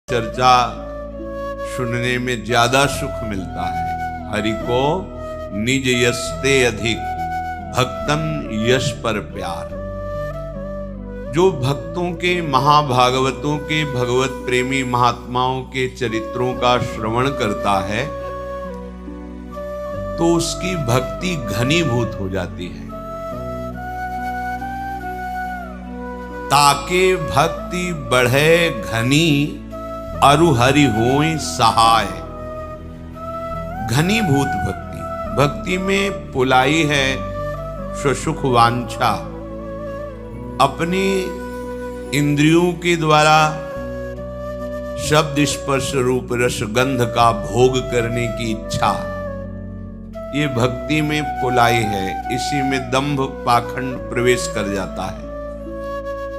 चर्चा सुनने में ज्यादा सुख मिलता है। हरि को निज यस्ते अधिक भक्तन यश पर प्यार। जो भक्तों के, महाभागवतों के, भगवत प्रेमी महात्माओं के चरित्रों का श्रवण करता है तो उसकी भक्ति घनीभूत हो जाती है। ताके भक्ति बढ़े घनी अरु हरि होय सहाय। घनीभूत भक्ति, भक्ति में पुलाई है सुख वांछा, अपनी इंद्रियों के द्वारा शब्द स्पर्श रूप रस गंध का भोग करने की इच्छा, ये भक्ति में पुलाई है। इसी में दंभ पाखंड प्रवेश कर जाता है।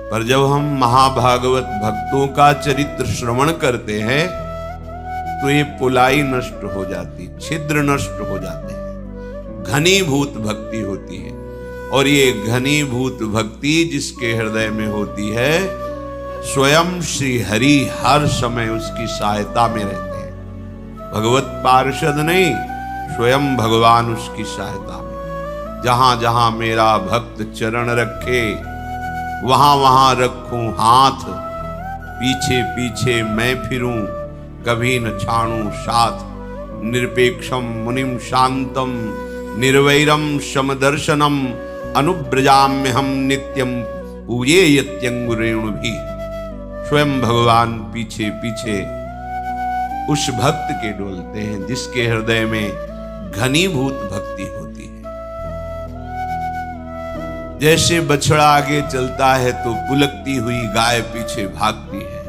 पर जब हम महाभागवत भक्तों का चरित्र श्रवण करते हैं तो ये पुलाई नष्ट हो जाती, छिद्र नष्ट हो जाते हैं, घनीभूत भक्ति होती है। और ये घनीभूत भक्ति जिसके हृदय में होती है, स्वयं श्री हरि हर समय उसकी सहायता में रहते हैं। भगवत पार्षद नहीं, स्वयं भगवान उसकी सहायता में। जहां जहां मेरा भक्त चरण रखे वहां वहां रखूं हाथ, पीछे पीछे मैं फिरूं कभी न छाणूं साथ। निरपेक्षम मुनिम शांतम निर्वैरम समदर्शनम अनुब्रजाम्य हम नित्यम पूये यत्यंगुरेणु भी। स्वयं भगवान पीछे पीछे उस भक्त के डोलते हैं जिसके हृदय में घनीभूत भक्ति होती है। जैसे बछड़ा आगे चलता है तो पुलकती हुई गाय पीछे भागती है,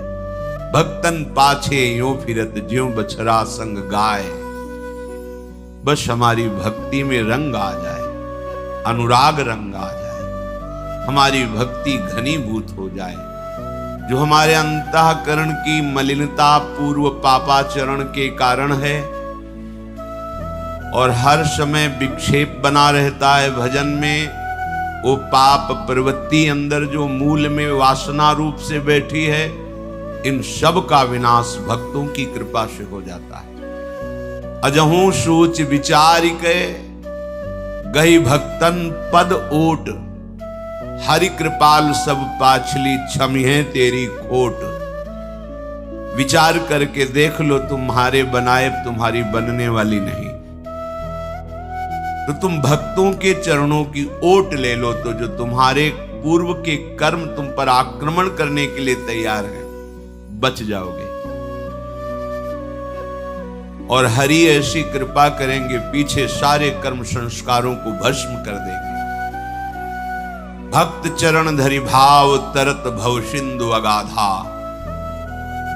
भक्तन पाछे यूं फिरत ज्यों बछड़ा संग गाय। बस हमारी भक्ति में रंग आ जाए, अनुराग रंग आ जाए, हमारी भक्ति घनीभूत हो जाए। जो हमारे अंतःकरण की मलिनता पूर्व पापाचरण के कारण है और हर समय विक्षेप बना रहता है भजन में, वो पाप प्रवृत्ति अंदर जो मूल में वासना रूप से बैठी है, इन सब का विनाश भक्तों की कृपा से हो जाता है। अजहू सोच विचार के गई भक्तन पद ओट, हरि कृपाल सब पाछली क्षमी है तेरी खोट। विचार करके देख लो, तुम्हारे बनाए तुम्हारी बनने वाली नहीं। तो तुम भक्तों के चरणों की ओट ले लो, तो जो तुम्हारे पूर्व के कर्म तुम पर आक्रमण करने के लिए तैयार है, बच जाओगे। और हरि ऐसी कृपा करेंगे, पीछे सारे कर्म संस्कारों को भस्म कर देंगे। भक्त चरण धरि भाव तरत भव सिंधु अगाधा।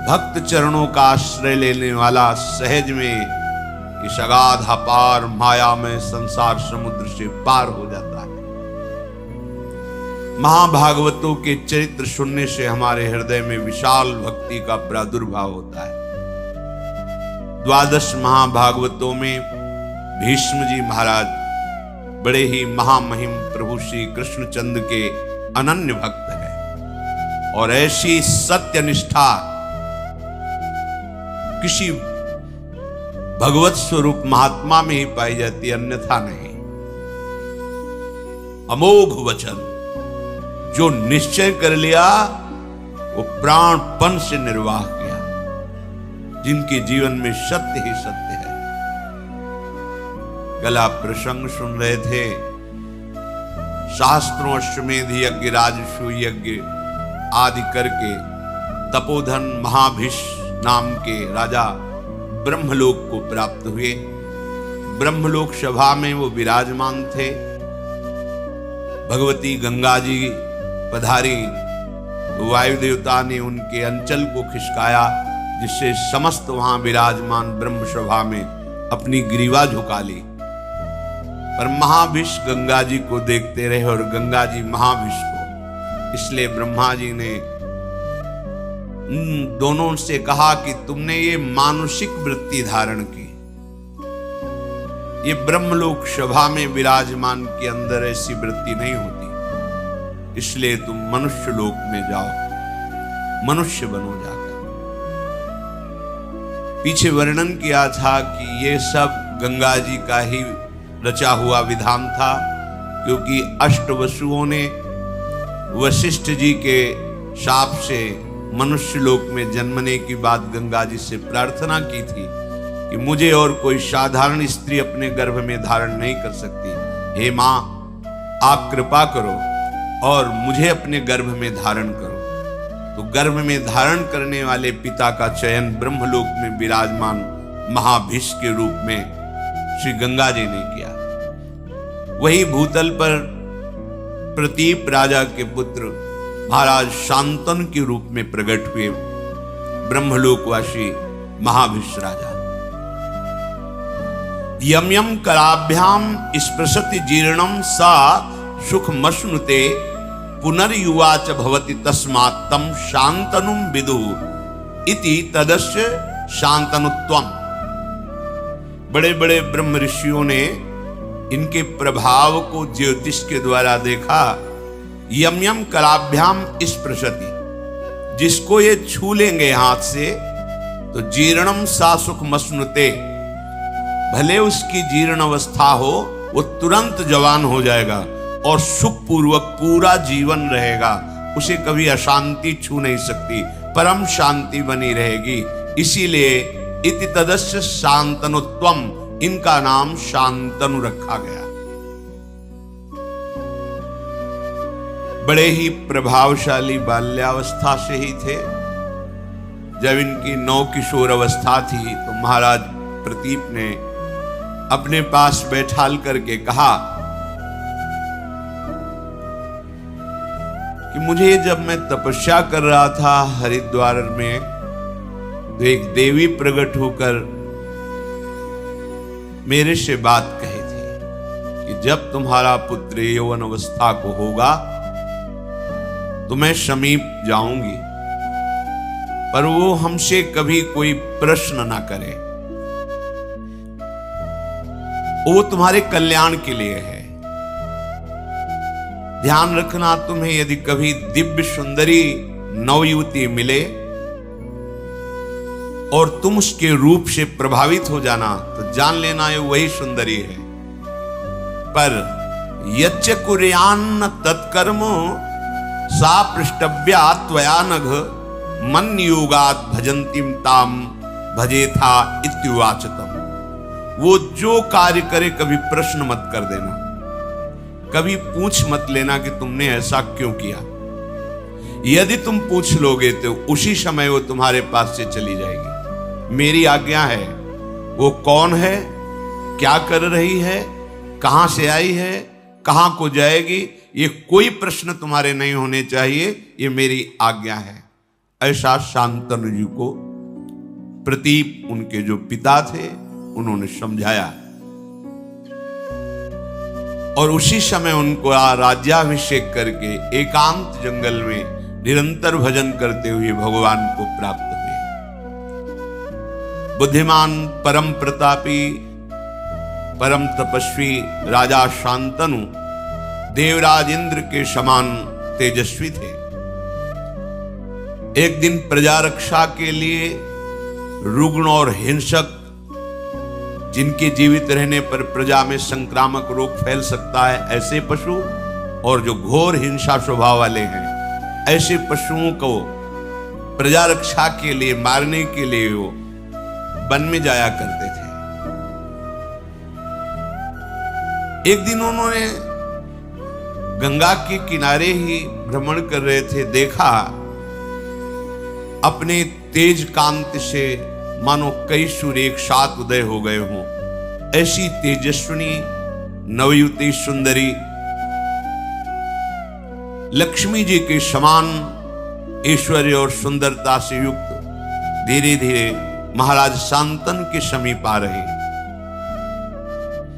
भक्त चरणों का आश्रय लेने वाला सहज में इस अगाध अपार माया में संसार समुद्र से पार हो जाता है। महाभागवतों के चरित्र सुनने से हमारे हृदय में विशाल भक्ति का प्रादुर्भाव होता है। 12 महाभागवतों में भीष्म जी महाराज बड़े ही महामहिम प्रभु श्री कृष्णचंद्र के अनन्य भक्त हैं। और ऐसी सत्यनिष्ठा किसी भगवत स्वरूप महात्मा में ही पाई जाती, अन्यथा नहीं। अमोघ वचन जो निश्चय कर लिया वो प्राणपन से निर्वाह किया, जिनके जीवन में सत्य ही सत्य है। गला प्रसंग सुन रहे थे, शास्त्रों अश्वमेध यज्ञ राजसूय यज्ञ आदि करके तपोधन महाभिष नाम के राजा ब्रह्मलोक को प्राप्त हुए। ब्रह्मलोक सभा में वो विराजमान थे। भगवती गंगा जी पधारी, वायु देवता ने उनके अंचल को खिसकाया, जिससे समस्त वहां विराजमान ब्रह्म सभा में अपनी ग्रीवा झुका ली। पर महाभिष गंगा जी को देखते रहे और गंगा जी महाभिष को। इसलिए ब्रह्मा जी ने दोनों से कहा कि तुमने ये मानुषिक वृत्ति धारण की, ये ब्रह्मलोक सभा में विराजमान के अंदर ऐसी वृत्ति नहीं होती, इसलिए तुम मनुष्य लोक में जाओ, मनुष्य बनो जाकर। पीछे वर्णन किया था कि ये सब गंगा जी का ही रचा हुआ विधान था, क्योंकि अष्टवसुओं ने वशिष्ठ जी के शाप से मनुष्य लोक में जन्मने की बात गंगा जी से प्रार्थना की थी कि मुझे और कोई साधारण स्त्री अपने गर्भ में धारण नहीं कर सकती। हे माँ, आप कृपा करो और मुझे अपने गर्भ में धारण करो। तो गर्भ में धारण करने वाले पिता का चयन ब्रह्मलोक में विराजमान महाभीष्म के रूप में श्री गंगा जी ने किया। वही भूतल पर प्रतीप राजा के पुत्र महाराज शांतनु के रूप में प्रकट हुए ब्रह्मलोकवासी महाभीष्म राजा। यम यम कराभ्याम स्पृशति जीर्णम सा सुखमश्नुते पुनर्युवा च भवति तस्मात् तम शांतनुम विदुः इति तदस्य शांतनुत्वम। बड़े बड़े ब्रह्म ऋषियों ने इनके प्रभाव को ज्योतिष के द्वारा देखा। यम यम कराभ्याम स्पृशति, जिसको ये छू लेंगे हाथ से तो जीर्णम सा सुखमश्नुते, भले उसकी जीर्ण अवस्था हो वो तुरंत जवान हो जाएगा और सुखपूर्वक पूरा जीवन रहेगा। उसे कभी अशांति छू नहीं सकती, परम शांति बनी रहेगी। इसीलिए इति तदस्य शांतनुत्वम, इनका नाम शांतनु रखा गया। बड़े ही प्रभावशाली बाल्यावस्था से ही थे। जब इनकी नौ किशोर अवस्था थी तो महाराज प्रतीप ने अपने पास बैठाल करके कहा कि मुझे जब मैं तपस्या कर रहा था हरिद्वार में तो एक देवी प्रकट होकर मेरे से बात कही थी कि जब तुम्हारा पुत्र यौवन अवस्था को होगा तो मैं समीप जाऊंगी, पर वो हमसे कभी कोई प्रश्न ना करे। वो तुम्हारे कल्याण के लिए है। ध्यान रखना, तुम्हें यदि कभी दिव्य सुंदरी नवयुवती मिले और तुम उसके रूप से प्रभावित हो जाना तो जान लेना ये वही सुंदरी है। पर यच्च कुर्यान्न तत्कर्म सा पृष्ठव्या त्वया नघ मन योगात भजंतीम ताम भजेथा इत्युवाचतम। वो जो कार्य करे कभी प्रश्न मत कर देना, कभी पूछ मत लेना कि तुमने ऐसा क्यों किया। यदि तुम पूछ लोगे तो उसी समय वो तुम्हारे पास से चली जाएगी। मेरी आज्ञा है। वो कौन है, क्या कर रही है, कहां से आई है, कहां को जाएगी, ये कोई प्रश्न तुम्हारे नहीं होने चाहिए। ये मेरी आज्ञा है। ऐसा शांतनु जी को प्रतीप, उनके जो पिता थे, उन्होंने समझाया और उसी समय उनको राज्याभिषेक करके एकांत जंगल में निरंतर भजन करते हुए भगवान को प्राप्त हुए। बुद्धिमान, परम प्रतापी, परम तपस्वी राजा शांतनु देवराज इंद्र के समान तेजस्वी थे। एक दिन प्रजा रक्षा के लिए रुग्ण और हिंसक, जिनके जीवित रहने पर प्रजा में संक्रामक रोग फैल सकता है, ऐसे पशु और जो घोर हिंसा स्वभाव वाले हैं, ऐसे पशुओं को प्रजा रक्षा के लिए मारने के लिए वो वन में जाया करते थे। एक दिन उन्होंने गंगा के किनारे ही भ्रमण कर रहे थे, देखा अपने तेज कांति से मानो कई सूर्य एक साथ उदय हो गए हों। ऐसी तेजस्विनी नवयुवती सुंदरी लक्ष्मी जी के समान ऐश्वर्य और सुंदरता से युक्त धीरे धीरे महाराज शांतनु के समीप आ रहे।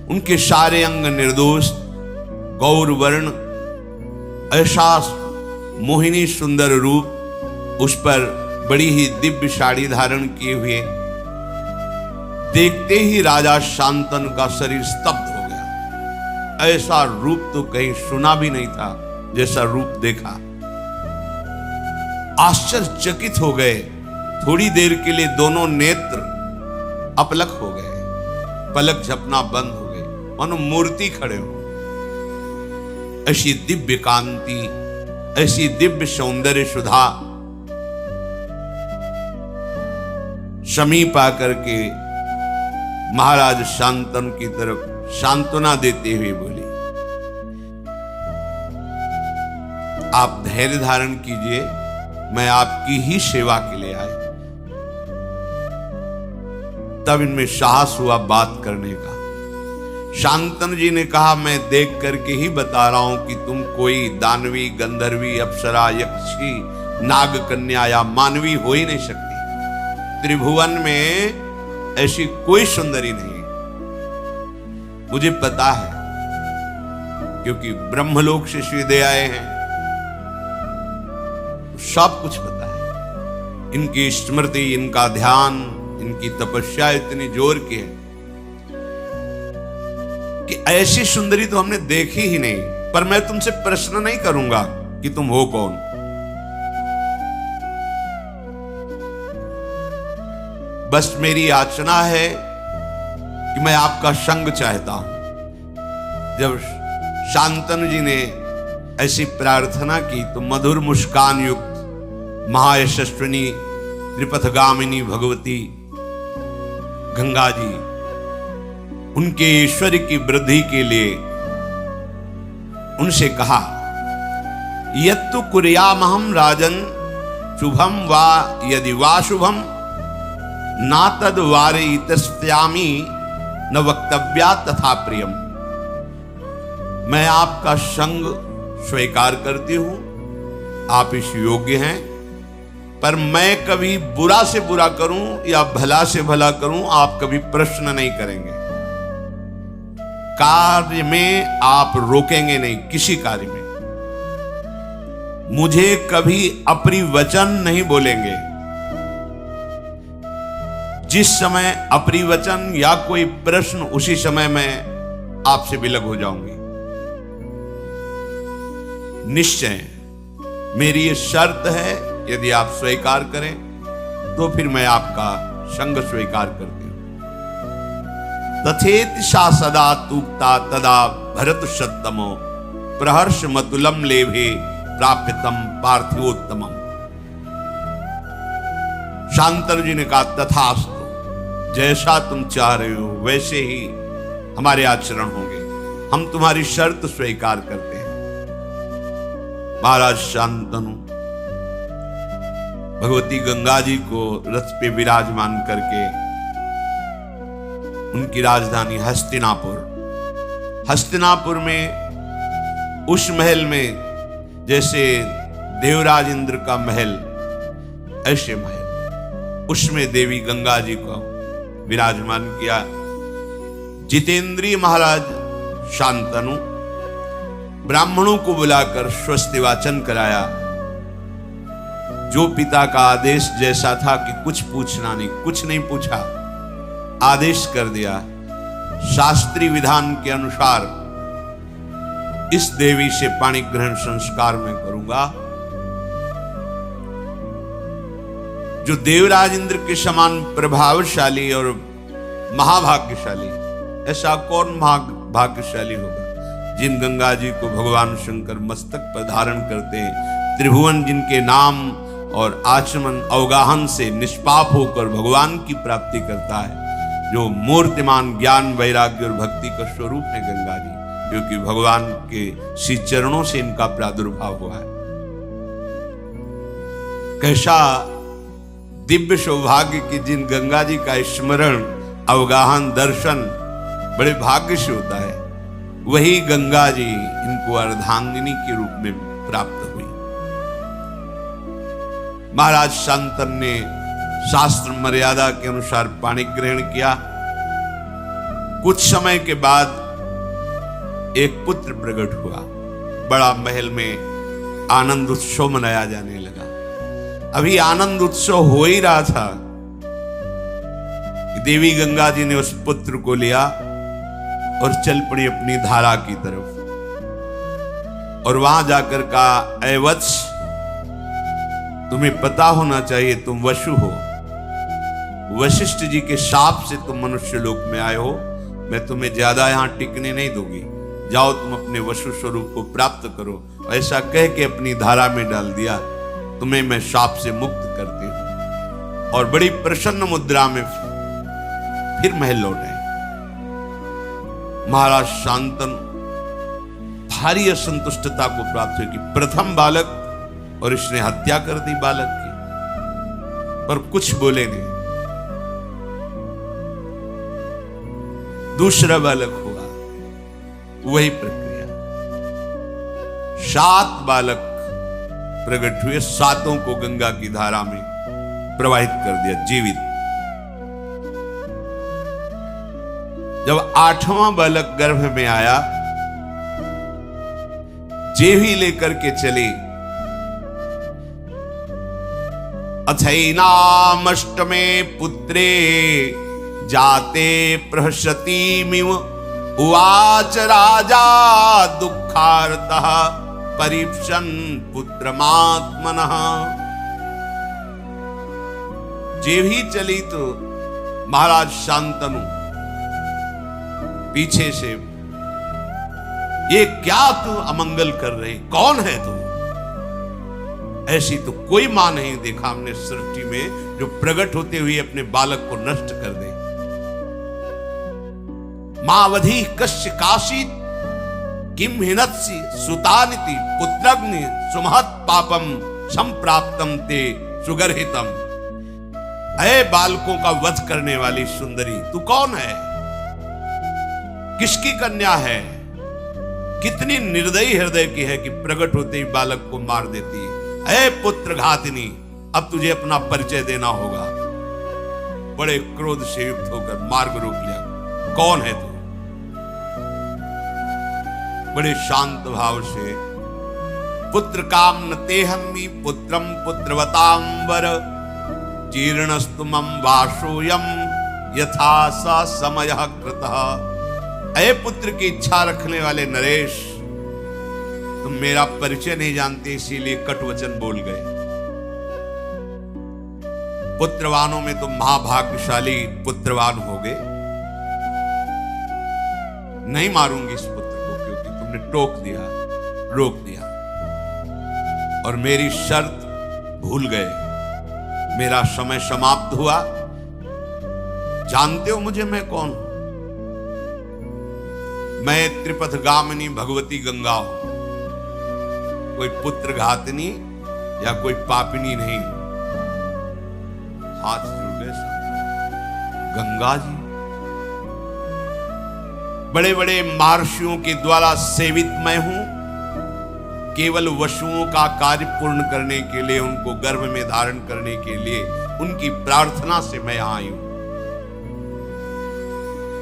उनके सारे अंग निर्दोष गौर वर्ण, ऐसा मोहिनी सुंदर रूप, उस पर बड़ी ही दिव्य साड़ी धारण किए हुए। देखते ही राजा शांतनु का शरीर स्तब्ध हो गया। ऐसा रूप तो कहीं सुना भी नहीं था जैसा रूप देखा। आश्चर्यचकित हो गए। थोड़ी देर के लिए दोनों नेत्र अपलक हो गए, पलक झपना बंद हो गए, मानो मूर्ति खड़े हो। ऐसी दिव्य कांति, ऐसी दिव्य सौंदर्य सुधा समीप आकर के महाराज शांतनु की तरफ सांत्वना देते हुए बोली, आप धैर्य धारण कीजिए, मैं आपकी ही सेवा के लिए आई। तब इनमें साहस हुआ बात करने का। शांतनु जी ने कहा, मैं देख करके ही बता रहा हूं कि तुम कोई दानवी, गंधर्वी, अप्सरा, यक्षी, नाग कन्या या मानवी हो ही नहीं सकती। त्रिभुवन में ऐसी कोई सुंदरी नहीं, मुझे पता है, क्योंकि ब्रह्मलोक से सीधे आए हैं, सब कुछ पता है। इनकी स्मृति, इनका ध्यान, इनकी तपस्या इतनी जोर की है कि ऐसी सुंदरी तो हमने देखी ही नहीं। पर मैं तुमसे प्रश्न नहीं करूंगा कि तुम हो कौन, बस मेरी याचना है कि मैं आपका संग चाहता हूं। जब शांतनु जी ने ऐसी प्रार्थना की तो मधुर मुस्कान युक्त महायशस्विनी त्रिपथगामिनी भगवती गंगा जी उनके ऐश्वर्य की वृद्धि के लिए उनसे कहा, यत्तु कुर्यामहं राजन शुभम वा यदि वा शुभम ना तद वारयितस्यामि न वक्तव्या तथा प्रियम। मैं आपका संग स्वीकार करती हूं, आप इस योग्य हैं, पर मैं कभी बुरा से बुरा करूं या भला से भला करूं, आप कभी प्रश्न नहीं करेंगे। कार्य में आप रोकेंगे नहीं, किसी कार्य में मुझे कभी अप्रिय वचन नहीं बोलेंगे। जिस समय अप्रिय वचन या कोई प्रश्न, उसी समय मैं आपसे विलग हो जाऊंगी। निश्चय मेरी ये शर्त है, यदि आप स्वीकार करें तो फिर मैं आपका संग स्वीकार करती हूं। तथेति सा सदा तूक्ता तदा भरत सत्तमो प्रहर्ष मतुलम लेभे प्राप्यतम पार्थिवोत्तमम। शांतनु जी ने कहा, तथास्तु, जैसा तुम चाह रहे हो वैसे ही हमारे आचरण होंगे, हम तुम्हारी शर्त स्वीकार करते हैं। महाराज शांतनु भगवती गंगा जी को रथ पे विराजमान करके उनकी राजधानी हस्तिनापुर में, उस महल में जैसे देवराज इंद्र का महल, ऐसे महल, उसमें देवी गंगा जी को विराजमान किया। जितेंद्रीय महाराज शांतनु ब्राह्मणों को बुलाकर स्वस्ति वाचन कराया। जो पिता का आदेश जैसा था कि कुछ पूछना नहीं, कुछ नहीं पूछा, आदेश कर दिया, शास्त्रीय विधान के अनुसार इस देवी से पाणी ग्रहण संस्कार मैं करूंगा। जो देवराज इंद्र के समान प्रभावशाली और महाभाग्यशाली, ऐसा कौन भाग्यशाली होगा जिन गंगा जी को भगवान शंकर मस्तक पर धारण करते हैं, त्रिभुवन जिनके नाम और आचमन अवगाहन से निष्पाप होकर भगवान की प्राप्ति करता है, जो मूर्तिमान ज्ञान, वैराग्य और भक्ति का स्वरूप है गंगा जी, क्योंकि भगवान के श्री चरणों से इनका प्रादुर्भाव हुआ है। कैसा दिव्य सौभाग्य कि जिन गंगा जी का स्मरण, अवगाहन, दर्शन बड़े भाग्य से होता है, वही गंगा जी इनको अर्धांगिनी के रूप में प्राप्त हुई। महाराज शांतनु ने शास्त्र मर्यादा के अनुसार पाणी ग्रहण किया। कुछ समय के बाद एक पुत्र प्रकट हुआ। बड़ा महल में आनंद उत्सव मनाया जाने लगा। अभी आनंद उत्सव हो ही रहा था कि देवी गंगा जी ने उस पुत्र को लिया और चल पड़ी अपनी धारा की तरफ, और वहां जाकर कहा, ऐ वत्स, तुम्हें पता होना चाहिए तुम वशु हो, वशिष्ठ जी के शाप से तुम मनुष्य लोक में आए हो, मैं तुम्हें ज्यादा यहां टिकने नहीं दूंगी, जाओ तुम अपने वशु स्वरूप को प्राप्त करो। ऐसा कह के अपनी धारा में डाल दिया, तुम्हें मैं शाप से मुक्त करती हूं। और बड़ी प्रसन्न मुद्रा में फिर महल लौटे। महाराज शांतनु भारी असंतुष्टता को प्राप्त हुई कि प्रथम बालक और इसने हत्या कर दी बालक की, पर कुछ बोले नहीं। दूसरा बालक हुआ, वही प्रक्रिया। 7 बालक प्रकट हुए, 7 को गंगा की धारा में प्रवाहित कर दिया जीवित। जब 8वां बालक गर्भ में आया, जेवी लेकर के चले। अथैनामष्टमे पुत्रे जाते प्रहसतीमिव उवाच राजा दुःखार्तः परीक्षन् पुत्रमात्मनः। जेवी चली तो महाराज शांतनु पीछे से, ये क्या तू अमंगल कर रहे, कौन है तू? ऐसी तो कोई मां नहीं देखा हमने सृष्टि में जो प्रकट होते हुए अपने बालक को नष्ट कर दे। मावधि कश्य काशी किम हिनत्सि सुतानिति पुत्रग्नि सुमहत पापम संप्राप्तम ते सुगर्हितम। ऐ बालकों का वध करने वाली सुंदरी, तू कौन है? किसकी कन्या है? कितनी निर्दयी हृदय की है कि प्रकट होते ही बालक को मार देती है। ऐ पुत्र घातिनी, अब तुझे अपना परिचय देना होगा। बड़े क्रोध से युक्त होकर मार्ग रोक लिया, कौन है तू? बड़े शांत भाव से, पुत्र काम न तेहम्मि पुत्रम पुत्रवतांबर जीर्णस्तु मम वासोयम यथा सा समयः कृतः। ऐ पुत्र की इच्छा रखने वाले नरेश, तुम मेरा परिचय नहीं जानते, इसीलिए कटु वचन बोल गए। पुत्रवानों में तुम महाभाग्यशाली पुत्रवान हो गए। नहीं मारूंगी इस पुत्र को, क्योंकि तुमने टोक दिया, रोक दिया और मेरी शर्त भूल गए। मेरा समय समाप्त हुआ। जानते हो मुझे, मैं कौन हूं? मैं त्रिपथगामिनी भगवती गंगा हूं, कोई पुत्र घातनी या कोई पापिनी नहीं। हाथ जुड़ गए। गंगा जी बड़े बड़े महर्षियों के द्वारा सेवित मैं हूं। केवल वशुओं का कार्य पूर्ण करने के लिए, उनको गर्भ में धारण करने के लिए, उनकी प्रार्थना से मैं यहां आई हूं।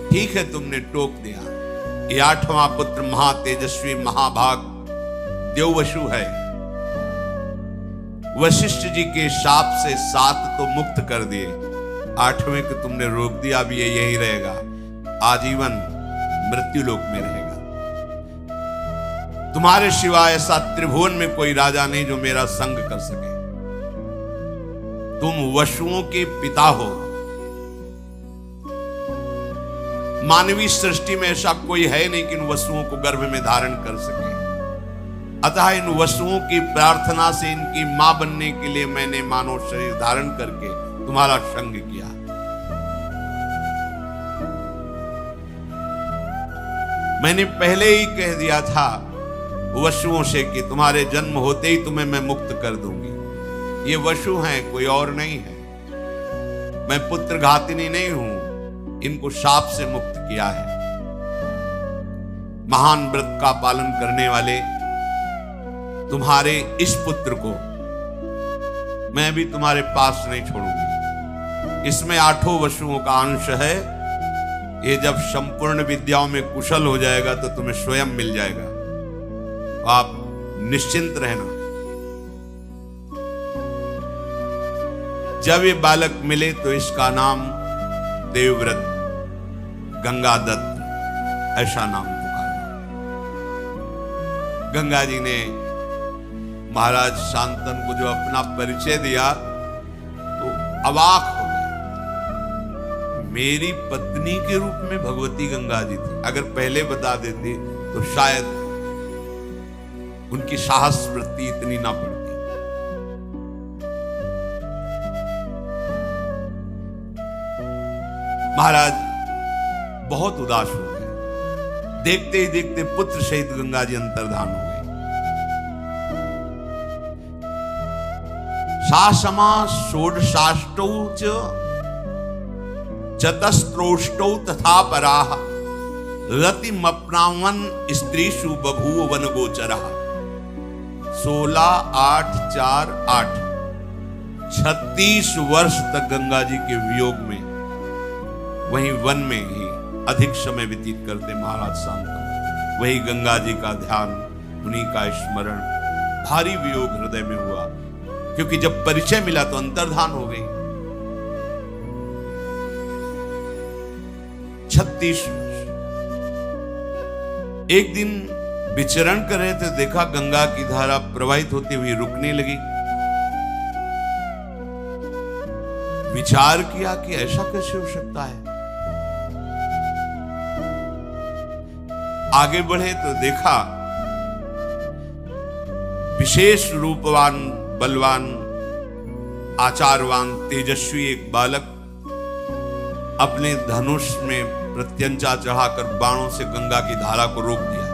ठीक है, तुमने टोक दिया। ये 8वां पुत्र महातेजस्वी महाभाग देववशु है। वशिष्ठ जी के शाप से 7 तो मुक्त कर दिए, 8वें को तुमने रोक दिया। अब ये यही रहेगा, आजीवन मृत्यु लोक में रहेगा। तुम्हारे सिवाय ऐसा त्रिभुवन में कोई राजा नहीं जो मेरा संग कर सके। तुम वशुओं के पिता हो। मानवीय सृष्टि में ऐसा कोई है नहीं कि इन वसुओं को गर्भ में धारण कर सके। अतः इन वसुओं की प्रार्थना से इनकी मां बनने के लिए मैंने मानव शरीर धारण करके तुम्हारा संग किया। मैंने पहले ही कह दिया था वशुओं से कि तुम्हारे जन्म होते ही तुम्हें मैं मुक्त कर दूंगी। ये वशु हैं, कोई और नहीं है। मैं पुत्र घातिनी नहीं हूं, इनको शाप से मुक्त किया है। महान व्रत का पालन करने वाले तुम्हारे इस पुत्र को मैं भी तुम्हारे पास नहीं छोड़ूंगी। इसमें 8 वशुओं का अंश है। ये जब संपूर्ण विद्याओं में कुशल हो जाएगा तो तुम्हें स्वयं मिल जाएगा। आप निश्चिंत रहना। जब ये बालक मिले तो इसका नाम देवव्रत गंगादत्त ऐसा नाम पुकारा। गंगा जी ने महाराज शांतनु को जो अपना परिचय दिया तो अवाक हो गए। मेरी पत्नी के रूप में भगवती गंगा जी थी। अगर पहले बता देती तो शायद उनकी साहस वृत्ति इतनी ना पड़ती। महाराज बहुत उदास हो गए। देखते ही देखते पुत्र सहित गंगा जी अंतर्धान हो गए। सासमा षोडशाष्टौ च चतस्त्रोष्टौ तथा पराः रतिमप्नावन स्त्रीषु बभूव वन गोचरः। 16, 8, 4, 8 36 वर्ष तक गंगा जी के वियोग में वहीं वन में ही अधिक समय व्यतीत करते महाराज शांतनु। वही गंगा जी का ध्यान, उन्हीं का स्मरण, भारी वियोग हृदय में हुआ, क्योंकि जब परिचय मिला तो अंतर्धान हो गई। 36 वर्ष। एक दिन विचरण कर रहे थे, देखा गंगा की धारा प्रवाहित होती हुई रुकने लगी। विचार किया कि ऐसा कैसे हो सकता है। आगे बढ़े तो देखा विशेष रूपवान, बलवान, आचारवान, तेजस्वी एक बालक अपने धनुष में प्रत्यंचा चढ़ाकर बाणों से गंगा की धारा को रोक दिया।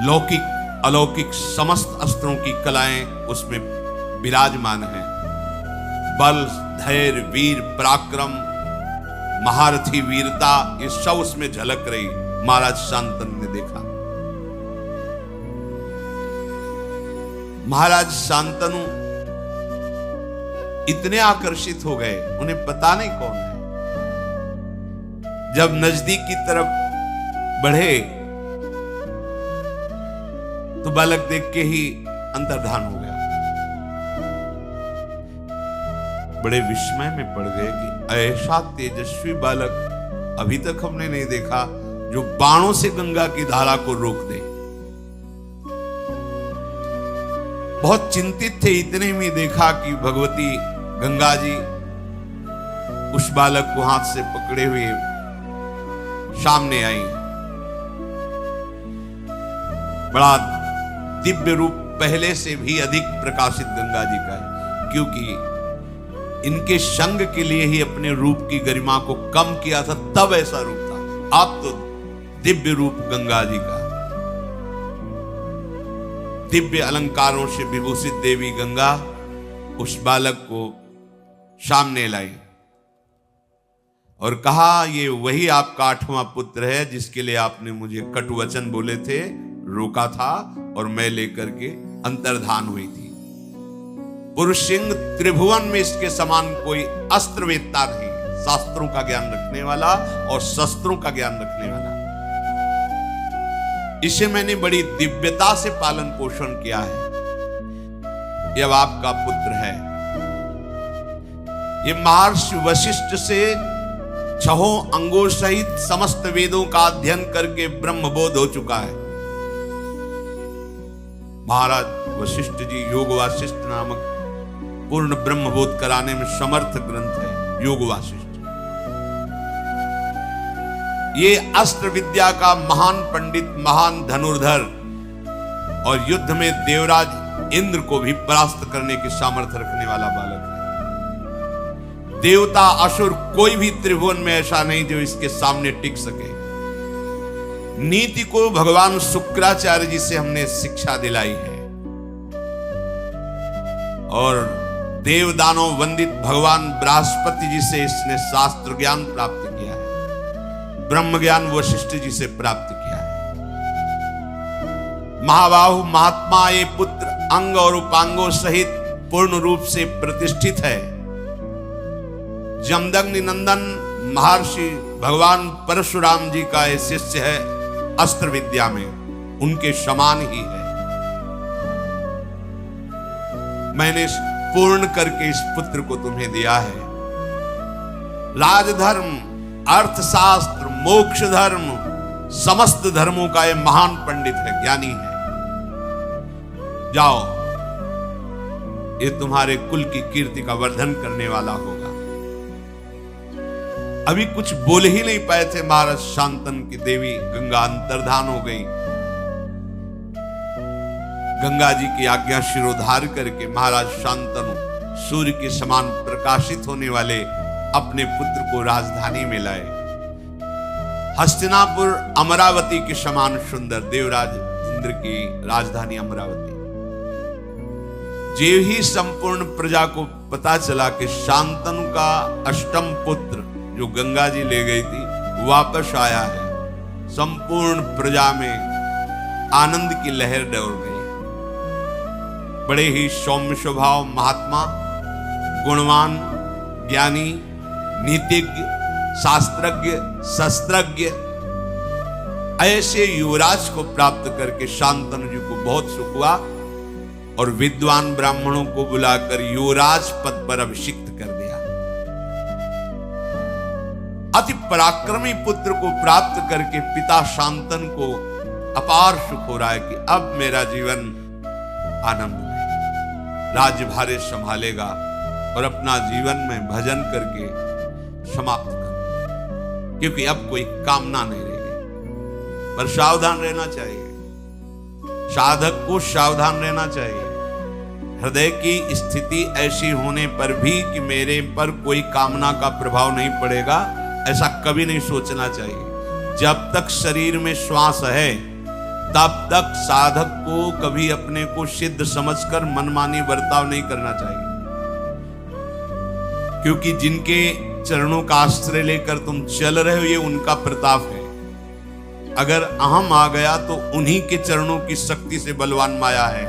लौकिक अलौकिक समस्त अस्त्रों की कलाएं उसमें विराजमान हैं। बल, धैर्य, वीर, पराक्रम, महारथी वीरता, ये सब उसमें झलक रही। महाराज शांतनु ने देखा। महाराज शांतनु इतने आकर्षित हो गए, उन्हें पता नहीं कौन है। जब नजदीक की तरफ बढ़े तो बालक देख के ही अंतर्धान हो गया। बड़े विस्मय में पड़ गए कि ऐसा तेजस्वी बालक अभी तक हमने नहीं देखा, जो बाणों से गंगा की धारा को रोक दे। बहुत चिंतित थे। इतने में देखा कि भगवती गंगा जी उस बालक को हाथ से पकड़े हुए सामने आई। बड़ा दिव्य रूप पहले से भी अधिक प्रकाशित गंगा जी का है, क्योंकि इनके संग के लिए ही अपने रूप की गरिमा को कम किया था, तब ऐसा रूप था। आप तो दिव्य रूप गंगा जी का, दिव्य अलंकारों से विभूषित देवी गंगा उस बालक को सामने लाई और कहा, ये वही आपका 8वां पुत्र है जिसके लिए आपने मुझे कटु वचन बोले थे, रोका था और मैं लेकर के अंतर्धान हुई थी। पुरुष सिंह त्रिभुवन में इसके समान कोई अस्त्रवेत्ता नहीं, शास्त्रों का ज्ञान रखने वाला और शस्त्रों का ज्ञान रखने वाला। इसे मैंने बड़ी दिव्यता से पालन पोषण किया है। यह अब आपका पुत्र है। ये महर्षि वशिष्ठ से 6 अंगों सहित समस्त वेदों का अध्ययन करके ब्रह्मबोध हो चुका है। महाराज वशिष्ठ जी योग वासिष्ठ नामक पूर्ण ब्रह्मबोध कराने में समर्थ ग्रंथ है योग वासिष्ठ। ये अस्त्र विद्या का महान पंडित, महान धनुर्धर और युद्ध में देवराज इंद्र को भी परास्त करने की सामर्थ्य रखने वाला बालक है। देवता असुर कोई भी त्रिभुवन में ऐसा नहीं जो इसके सामने टिक सके। नीति को भगवान शुक्राचार्य जी से हमने शिक्षा दिलाई है और देवदानों वंदित भगवान बृहस्पति जी से इसने शास्त्र ज्ञान प्राप्त किया है। ब्रह्म ज्ञान वशिष्ठ जी से प्राप्त किया है। महाबाहु महात्मा ये पुत्र अंग और उपांगों सहित पूर्ण रूप से प्रतिष्ठित है। जमदग्नि नंदन महर्षि भगवान परशुराम जी का ये शिष्य है। अस्त्र विद्या में उनके समान ही है। मैंने पूर्ण करके इस पुत्र को तुम्हें दिया है। राजधर्म, अर्थशास्त्र, मोक्ष धर्म, समस्त धर्मों का ये महान पंडित है, ज्ञानी है। जाओ, ये तुम्हारे कुल की कीर्ति का वर्धन करने वाला होगा। अभी कुछ बोल ही नहीं पाए थे, महाराज शांतनु की देवी गंगा अंतर्धान हो गई। गंगा जी की आज्ञा शिरोधार करके महाराज शांतनु सूर्य के समान प्रकाशित होने वाले अपने पुत्र को राजधानी में लाए। हस्तिनापुर अमरावती के समान सुंदर, देवराज इंद्र की राजधानी अमरावती। जे ही संपूर्ण प्रजा को पता चला कि शांतनु का अष्टम पुत्र जो गंगा जी ले गई थी वापस आया है, संपूर्ण प्रजा में आनंद की लहर दौड़ गई। बड़े ही सौम्य स्वभाव महात्मा, गुणवान, ज्ञानी, नीतिज्ञ, शास्त्रज्ञ, शस्त्रज्ञ, ऐसे युवराज को प्राप्त करके शांतनु जी को बहुत सुख हुआ और विद्वान ब्राह्मणों को बुलाकर युवराज पद पर अभिषिक्त कर दिया। अति पराक्रमी पुत्र को प्राप्त करके पिता शांतनु को अपार सुख हो रहा है कि अब मेरा जीवन आनंद में राज्यभार संभालेगा और अपना जीवन में भजन करके समाप्त कर, क्योंकि अब कोई कामना नहीं रह गई। पर सावधान रहना चाहिए, साधक को सावधान रहना चाहिए। हृदय की स्थिति ऐसी होने पर भी कि मेरे पर कोई कामना का प्रभाव नहीं पड़ेगा, ऐसा कभी नहीं सोचना चाहिए। जब तक शरीर में श्वास है तब तक साधक को कभी अपने को सिद्ध समझकर मनमानी बर्ताव नहीं करना चाहिए, क्योंकि जिनके चरणों का आश्रय लेकर तुम चल रहे हो ये उनका प्रताप है। अगर अहम आ गया तो उन्हीं के चरणों की शक्ति से बलवान माया है।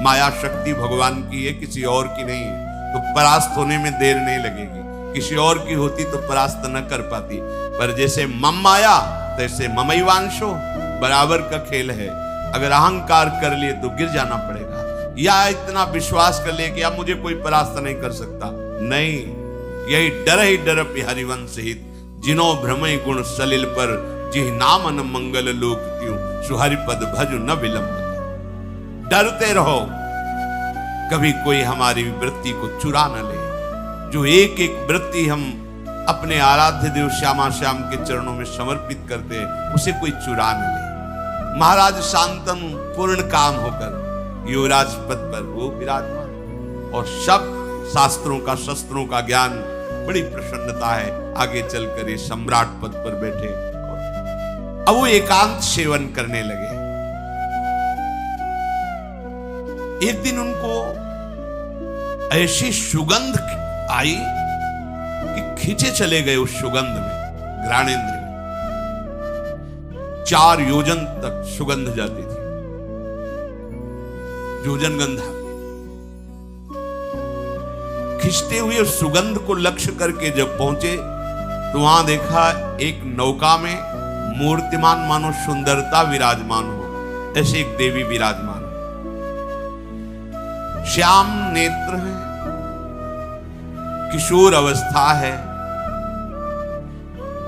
माया शक्ति भगवान की है, किसी और की नहीं है। तो परास्त होने में देर नहीं लगेगी। किसी और की होती तो परास्त न कर पाती, पर जैसे मम माया तैसे ममैवांशो, बराबर का खेल है। अगर अहंकार कर लिए तो गिर जाना पड़ेगा, या इतना विश्वास कर लिए कि अब मुझे कोई परास्त नहीं कर सकता। नहीं, यही डर ही डर हरिवंश हित, जिनो भ्रमय गुण सलिल पर, जिह नामन मंगल लोक त्यों, सुहरिपद भजु न विलंब। डरते रहो कभी कोई हमारी वृत्ति को चुरा न ले। जो एक एक वृत्ति हम अपने आराध्य देव श्यामा श्याम के चरणों में समर्पित करते हैं उसे कोई चुरा न ले। महाराज शांतनु पूर्ण काम होकर युवराज पद पर वो विराजमान, और सब शास्त्रों का शस्त्रों का ज्ञान, बड़ी प्रसन्नता है। आगे चलकर ये सम्राट पद पर बैठे। अब वो एकांत सेवन करने लगे। एक दिन उनको ऐसी सुगंध आई कि खींचे चले गए उस सुगंध में, घ्राणेंद्र में 4 योजन तक सुगंध जाती थी, योजन गंधा। खींचते हुए उस सुगंध को लक्ष्य करके जब पहुंचे तो वहां देखा एक नौका में मूर्तिमान मानो सुंदरता विराजमान हो, ऐसे एक देवी विराजमान, श्याम नेत्र है, किशोर अवस्था है।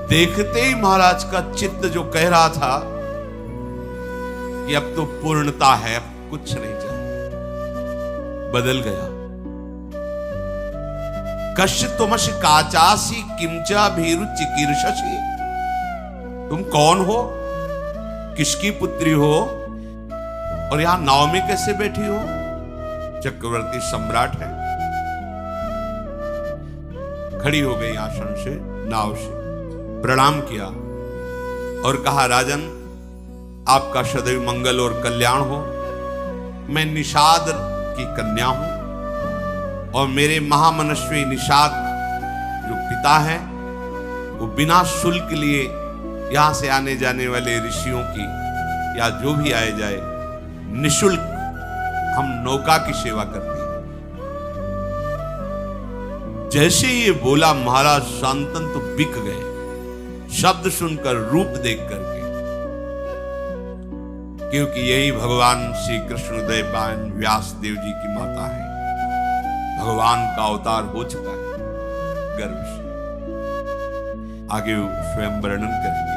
देखते ही महाराज का चित्त जो कह रहा था कि अब तो पूर्णता है, अब कुछ नहीं चाहिए, बदल गया। कश्य तुमश काचासी किंचा भीरु चिकीर्षसी, तुम कौन हो, किसकी पुत्री हो और यहां नाव में कैसे बैठी हो? चक्रवर्ती सम्राट है। खड़ी हो गई आसन से, नाव से प्रणाम किया और कहा, राजन आपका सदैव मंगल और कल्याण हो। मैं निषाद की कन्या हूं और मेरे महामनस्वी निषाद जो पिता हैं वो बिना शुल्क लिए यहां से आने जाने वाले ऋषियों की या जो भी आए जाए निशुल्क हम नौका की सेवा करते हैं। जैसे ये बोला महाराज शांतनु तो बिक गए, शब्द सुनकर, रूप देख करके, क्योंकि यही भगवान श्री कृष्णोदय पायन व्यास देव जी की माता है। भगवान का अवतार हो चुका है गर्भ से। आगे स्वयं वर्णन करें।